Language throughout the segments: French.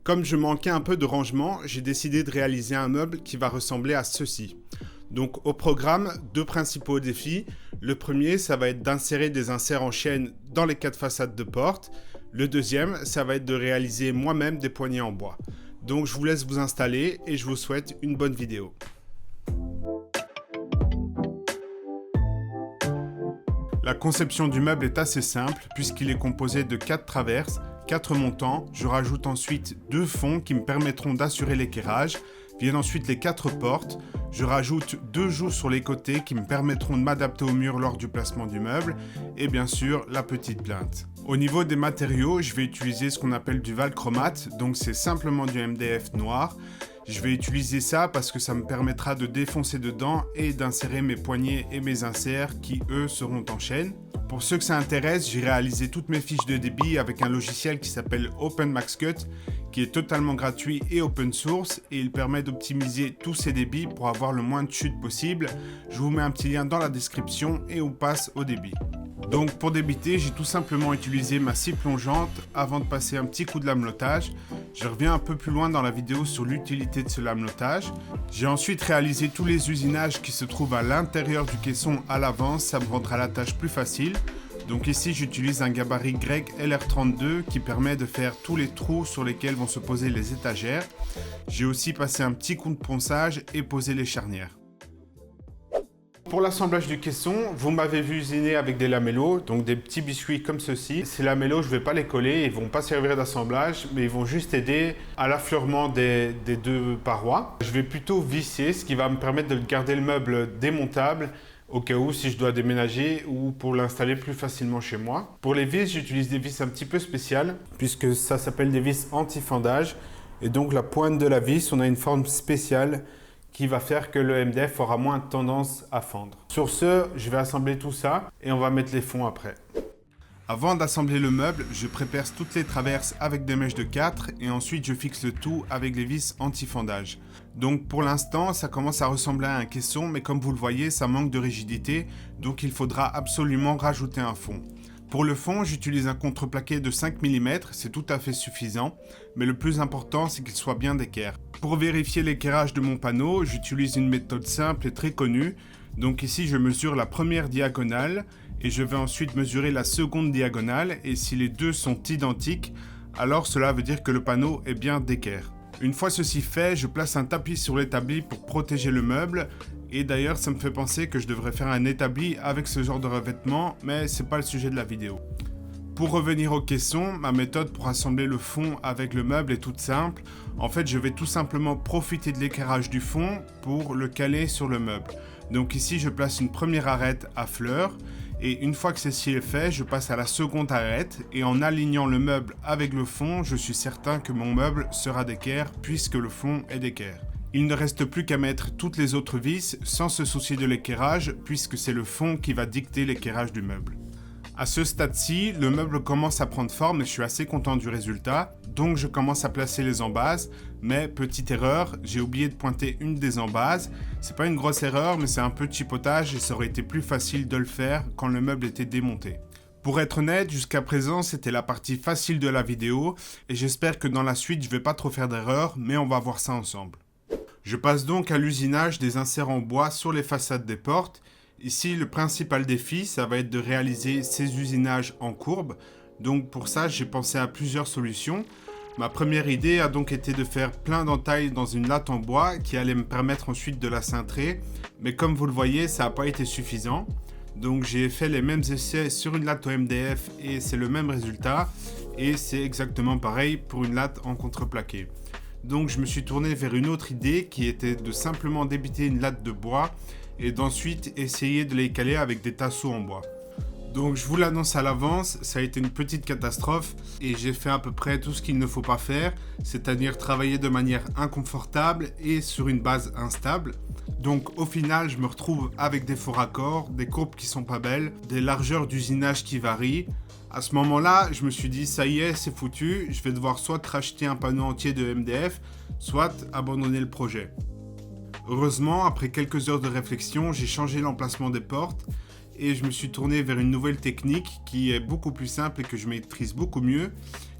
Comme je manquais un peu de rangement, j'ai décidé de réaliser un meuble qui va ressembler à ceci. Donc au programme, deux principaux défis. Le premier, ça va être d'insérer des inserts en chaîne dans les 4 façades de porte. Le deuxième, ça va être de réaliser moi-même des poignées en bois. Donc je vous laisse vous installer et je vous souhaite une bonne vidéo. La conception du meuble est assez simple puisqu'il est composé de 4 traverses, 4 montants. Je rajoute ensuite 2 fonds qui me permettront d'assurer l'équerrage. Viennent ensuite les 4 portes. Je rajoute 2 joues sur les côtés qui me permettront de m'adapter au mur lors du placement du meuble. Et bien sûr, la petite plinthe. Au niveau des matériaux, je vais utiliser ce qu'on appelle du valchromate. Donc c'est simplement du MDF noir. Je vais utiliser ça parce que ça me permettra de défoncer dedans et d'insérer mes poignées et mes inserts qui, eux, seront en chaîne. Pour ceux que ça intéresse, j'ai réalisé toutes mes fiches de débit avec un logiciel qui s'appelle OpenMaxCut, qui est totalement gratuit et open source, et il permet d'optimiser tous ces débits pour avoir le moins de chutes possible. Je vous mets un petit lien dans la description et on passe au débit. Donc pour débiter, j'ai tout simplement utilisé ma scie plongeante avant de passer un petit coup de lamelottage. Je reviens un peu plus loin dans la vidéo sur l'utilité de ce lamelottage. J'ai ensuite réalisé tous les usinages qui se trouvent à l'intérieur du caisson à l'avance, ça me rendra la tâche plus facile. Donc ici j'utilise un gabarit grec LR32 qui permet de faire tous les trous sur lesquels vont se poser les étagères. J'ai aussi passé un petit coup de ponçage et posé les charnières. Pour l'assemblage du caisson, vous m'avez vu usiner avec des lamellos, donc des petits biscuits comme ceci. Ces lamellos, je ne vais pas les coller, ils ne vont pas servir d'assemblage, mais ils vont juste aider à l'affleurement des 2 parois. Je vais plutôt visser, ce qui va me permettre de garder le meuble démontable au cas où si je dois déménager ou pour l'installer plus facilement chez moi. Pour les vis, j'utilise des vis un petit peu spéciales, puisque ça s'appelle des vis anti-fendage. Et donc la pointe de la vis, on a une forme spéciale qui va faire que le MDF aura moins tendance à fendre. Sur ce, je vais assembler tout ça et on va mettre les fonds après. Avant d'assembler le meuble, je prépare toutes les traverses avec des mèches de 4 et ensuite je fixe le tout avec les vis anti-fendage. Donc pour l'instant, ça commence à ressembler à un caisson, mais comme vous le voyez, ça manque de rigidité, donc il faudra absolument rajouter un fond. Pour le fond, j'utilise un contreplaqué de 5 mm, c'est tout à fait suffisant, mais le plus important, c'est qu'il soit bien d'équerre. Pour vérifier l'équerrage de mon panneau, j'utilise une méthode simple et très connue. Donc ici, je mesure la première diagonale et je vais ensuite mesurer la seconde diagonale, et si les deux sont identiques, alors cela veut dire que le panneau est bien d'équerre. Une fois ceci fait, je place un tapis sur l'établi pour protéger le meuble. Et d'ailleurs, ça me fait penser que je devrais faire un établi avec ce genre de revêtement, mais c'est pas le sujet de la vidéo. Pour revenir au caisson, ma méthode pour assembler le fond avec le meuble est toute simple. En fait, je vais tout simplement profiter de l'équerrage du fond pour le caler sur le meuble. Donc ici, je place une première arête à fleurs. Et une fois que ceci est fait, je passe à la seconde arête. Et en alignant le meuble avec le fond, je suis certain que mon meuble sera d'équerre puisque le fond est d'équerre. Il ne reste plus qu'à mettre toutes les autres vis sans se soucier de l'équerrage puisque c'est le fond qui va dicter l'équerrage du meuble. À ce stade-ci, le meuble commence à prendre forme et je suis assez content du résultat, donc je commence à placer les embases, mais petite erreur, j'ai oublié de pointer une des embases. C'est pas une grosse erreur, mais c'est un peu de chipotage et ça aurait été plus facile de le faire quand le meuble était démonté. Pour être honnête, jusqu'à présent, c'était la partie facile de la vidéo et j'espère que dans la suite, je vais pas trop faire d'erreurs, mais on va voir ça ensemble. Je passe donc à l'usinage des inserts en bois sur les façades des portes. Ici, le principal défi, ça va être de réaliser ces usinages en courbe. Donc pour ça, j'ai pensé à plusieurs solutions. Ma première idée a donc été de faire plein d'entailles dans une latte en bois qui allait me permettre ensuite de la cintrer. Mais comme vous le voyez, ça n'a pas été suffisant. Donc j'ai fait les mêmes essais sur une latte au MDF et c'est le même résultat. Et c'est exactement pareil pour une latte en contreplaqué. Donc je me suis tourné vers une autre idée qui était de simplement débiter une latte de bois et d'ensuite essayer de les caler avec des tasseaux en bois. Donc je vous l'annonce à l'avance, ça a été une petite catastrophe et j'ai fait à peu près tout ce qu'il ne faut pas faire, c'est-à-dire travailler de manière inconfortable et sur une base instable. Donc au final, je me retrouve avec des faux raccords, des courbes qui sont pas belles, des largeurs d'usinage qui varient. À ce moment-là, je me suis dit, ça y est, c'est foutu, je vais devoir soit racheter un panneau entier de MDF, soit abandonner le projet. Heureusement, après quelques heures de réflexion, j'ai changé l'emplacement des portes et je me suis tourné vers une nouvelle technique qui est beaucoup plus simple et que je maîtrise beaucoup mieux,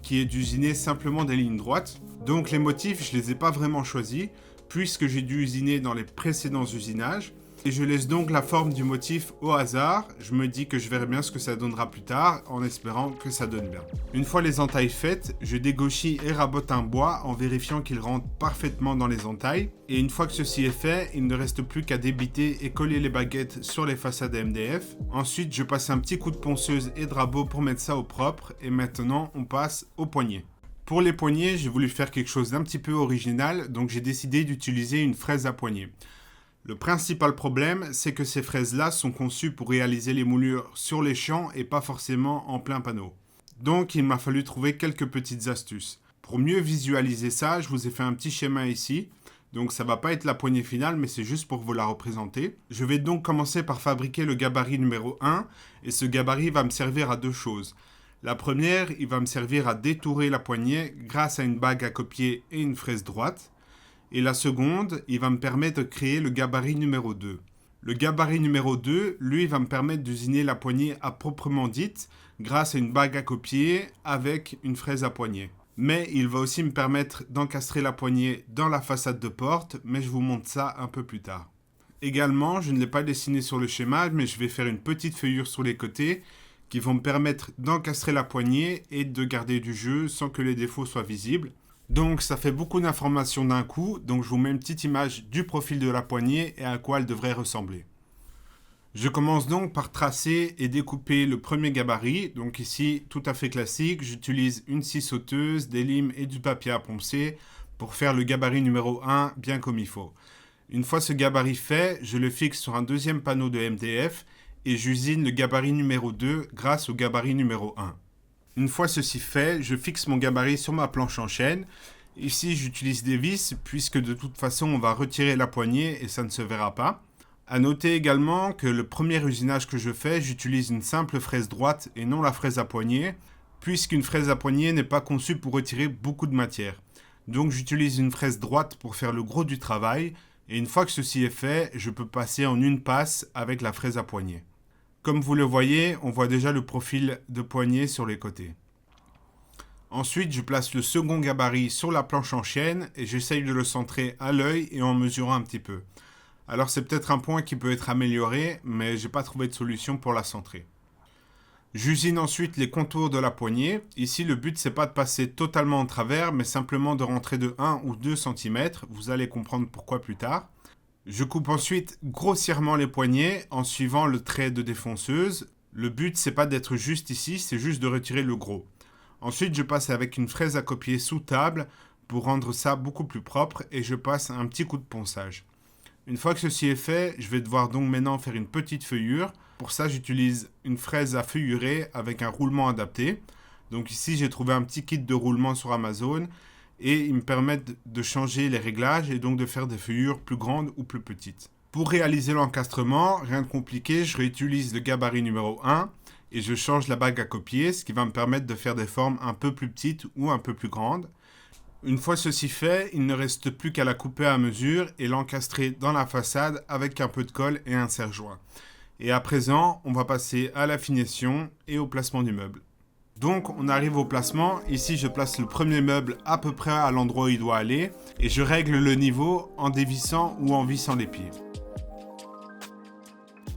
qui est d'usiner simplement des lignes droites. Donc les motifs, je les ai pas vraiment choisis, puisque j'ai dû usiner dans les précédents usinages. Et je laisse donc la forme du motif au hasard. Je me dis que je verrai bien ce que ça donnera plus tard, en espérant que ça donne bien. Une fois les entailles faites, je dégauchis et rabote un bois en vérifiant qu'il rentre parfaitement dans les entailles. Et une fois que ceci est fait, il ne reste plus qu'à débiter et coller les baguettes sur les façades MDF. Ensuite, je passe un petit coup de ponceuse et de rabot pour mettre ça au propre. Et maintenant, on passe aux poignées. Pour les poignées, j'ai voulu faire quelque chose d'un petit peu original, donc j'ai décidé d'utiliser une fraise à poignée. Le principal problème, c'est que ces fraises-là sont conçues pour réaliser les moulures sur les champs et pas forcément en plein panneau. Donc il m'a fallu trouver quelques petites astuces. Pour mieux visualiser ça, je vous ai fait un petit schéma ici. Donc ça va pas être la poignée finale, mais c'est juste pour vous la représenter. Je vais donc commencer par fabriquer le gabarit numéro 1, et ce gabarit va me servir à deux choses. La première, il va me servir à détourer la poignée grâce à une bague à copier et une fraise droite. Et la seconde, il va me permettre de créer le gabarit numéro 2. Le gabarit numéro 2, lui, va me permettre d'usiner la poignée à proprement dite grâce à une bague à copier avec une fraise à poignée. Mais il va aussi me permettre d'encastrer la poignée dans la façade de porte, mais je vous montre ça un peu plus tard. Également, je ne l'ai pas dessiné sur le schéma, mais je vais faire une petite feuillure sur les côtés qui vont me permettre d'encastrer la poignée et de garder du jeu sans que les défauts soient visibles. Donc ça fait beaucoup d'informations d'un coup, donc je vous mets une petite image du profil de la poignée et à quoi elle devrait ressembler. Je commence donc par tracer et découper le premier gabarit, donc ici tout à fait classique, j'utilise une scie sauteuse, des limes et du papier à poncer pour faire le gabarit numéro 1 bien comme il faut. Une fois ce gabarit fait, je le fixe sur un deuxième panneau de MDF et j'usine le gabarit numéro 2 grâce au gabarit numéro 1. Une fois ceci fait, je fixe mon gabarit sur ma planche en chaîne. Ici, j'utilise des vis puisque de toute façon, on va retirer la poignée et ça ne se verra pas. À noter également que le premier usinage que je fais, j'utilise une simple fraise droite et non la fraise à poignée, puisqu'une fraise à poignée n'est pas conçue pour retirer beaucoup de matière. Donc j'utilise une fraise droite pour faire le gros du travail et une fois que ceci est fait, je peux passer en une passe avec la fraise à poignée. Comme vous le voyez, on voit déjà le profil de poignée sur les côtés. Ensuite, je place le second gabarit sur la planche en chaîne et j'essaye de le centrer à l'œil et en mesurant un petit peu. Alors c'est peut-être un point qui peut être amélioré, mais j'ai pas trouvé de solution pour la centrer. J'usine ensuite les contours de la poignée. Ici, le but c'est pas de passer totalement en travers, mais simplement de rentrer de 1 ou 2 cm. Vous allez comprendre pourquoi plus tard. Je coupe ensuite grossièrement les poignets en suivant le trait de défonceuse. Le but, c'est pas d'être juste ici, c'est juste de retirer le gros. Ensuite, je passe avec une fraise à copier sous table pour rendre ça beaucoup plus propre et je passe un petit coup de ponçage. Une fois que ceci est fait, je vais devoir donc maintenant faire une petite feuillure. Pour ça, j'utilise une fraise à feuillurer avec un roulement adapté. Donc ici, j'ai trouvé un petit kit de roulement sur Amazon. Et ils me permettent de changer les réglages et donc de faire des feuillures plus grandes ou plus petites. Pour réaliser l'encastrement, rien de compliqué, je réutilise le gabarit numéro 1 et je change la bague à copier, ce qui va me permettre de faire des formes un peu plus petites ou un peu plus grandes. Une fois ceci fait, il ne reste plus qu'à la couper à mesure et l'encastrer dans la façade avec un peu de colle et un serre-joint. Et à présent, on va passer à la finition et au placement du meuble. Donc on arrive au placement, ici je place le premier meuble à peu près à l'endroit où il doit aller et je règle le niveau en dévissant ou en vissant les pieds.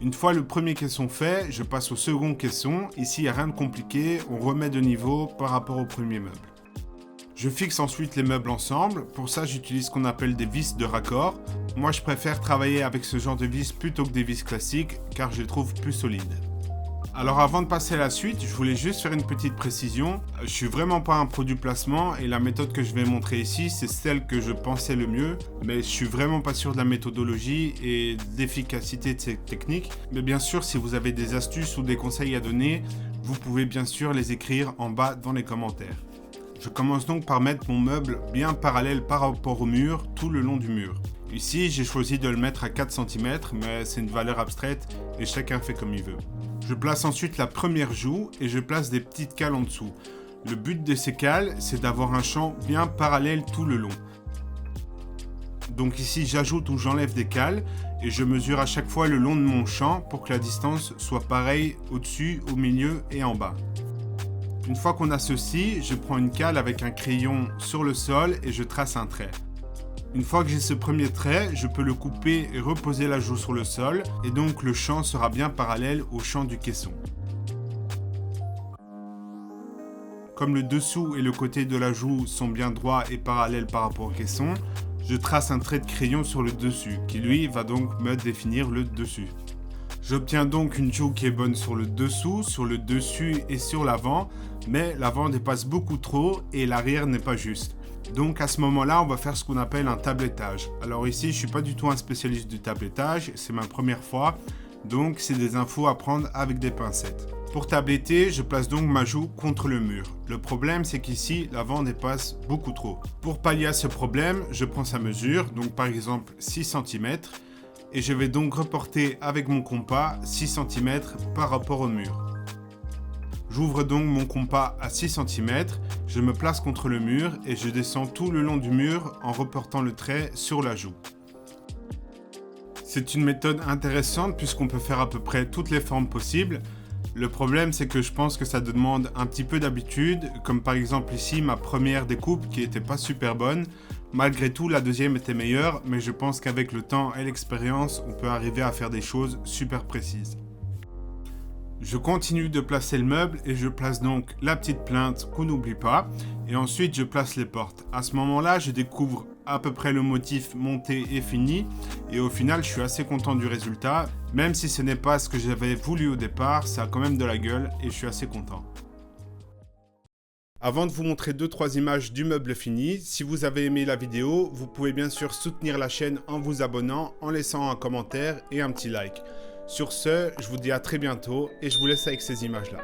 Une fois le premier caisson fait, je passe au second caisson, ici il n'y a rien de compliqué, on remet de niveau par rapport au premier meuble. Je fixe ensuite les meubles ensemble, pour ça j'utilise ce qu'on appelle des vis de raccord. Moi je préfère travailler avec ce genre de vis plutôt que des vis classiques car je les trouve plus solides. Alors avant de passer à la suite, je voulais juste faire une petite précision. Je suis vraiment pas un pro du placement et la méthode que je vais montrer ici, c'est celle que je pensais le mieux. Mais je suis vraiment pas sûr de la méthodologie et de l'efficacité de cette technique. Mais bien sûr, si vous avez des astuces ou des conseils à donner, vous pouvez bien sûr les écrire en bas dans les commentaires. Je commence donc par mettre mon meuble bien parallèle par rapport au mur, tout le long du mur. Ici, j'ai choisi de le mettre à 4 cm, mais c'est une valeur abstraite et chacun fait comme il veut. Je place ensuite la première joue et je place des petites cales en dessous. Le but de ces cales, c'est d'avoir un champ bien parallèle tout le long. Donc ici, j'ajoute ou j'enlève des cales et je mesure à chaque fois le long de mon champ pour que la distance soit pareille au-dessus, au milieu et en bas. Une fois qu'on a ceci, je prends une cale avec un crayon sur le sol et je trace un trait. Une fois que j'ai ce premier trait, je peux le couper et reposer la joue sur le sol et donc le champ sera bien parallèle au champ du caisson. Comme le dessous et le côté de la joue sont bien droits et parallèles par rapport au caisson, je trace un trait de crayon sur le dessus, qui lui va donc me définir le dessus. J'obtiens donc une joue qui est bonne sur le dessus et sur l'avant, mais l'avant dépasse beaucoup trop et l'arrière n'est pas juste. Donc à ce moment-là, on va faire ce qu'on appelle un tablettage. Alors ici, je ne suis pas du tout un spécialiste du tablettage, c'est ma première fois, donc c'est des infos à prendre avec des pincettes. Pour tabletter, je place donc ma joue contre le mur. Le problème, c'est qu'ici, l'avant dépasse beaucoup trop. Pour pallier à ce problème, je prends sa mesure, donc par exemple 6 cm, et je vais donc reporter avec mon compas 6 cm par rapport au mur. J'ouvre donc mon compas à 6 cm, je me place contre le mur et je descends tout le long du mur en reportant le trait sur la joue. C'est une méthode intéressante puisqu'on peut faire à peu près toutes les formes possibles. Le problème, c'est que je pense que ça demande un petit peu d'habitude, comme par exemple ici ma première découpe qui n'était pas super bonne. Malgré tout, la deuxième était meilleure, mais je pense qu'avec le temps et l'expérience, on peut arriver à faire des choses super précises. Je continue de placer le meuble et je place donc la petite plinthe qu'on n'oublie pas. Et ensuite, je place les portes. À ce moment-là, je découvre à peu près le motif monté et fini. Et au final, je suis assez content du résultat. Même si ce n'est pas ce que j'avais voulu au départ, ça a quand même de la gueule et je suis assez content. Avant de vous montrer 2-3 images du meuble fini, si vous avez aimé la vidéo, vous pouvez bien sûr soutenir la chaîne en vous abonnant, en laissant un commentaire et un petit like. Sur ce, je vous dis à très bientôt et je vous laisse avec ces images-là.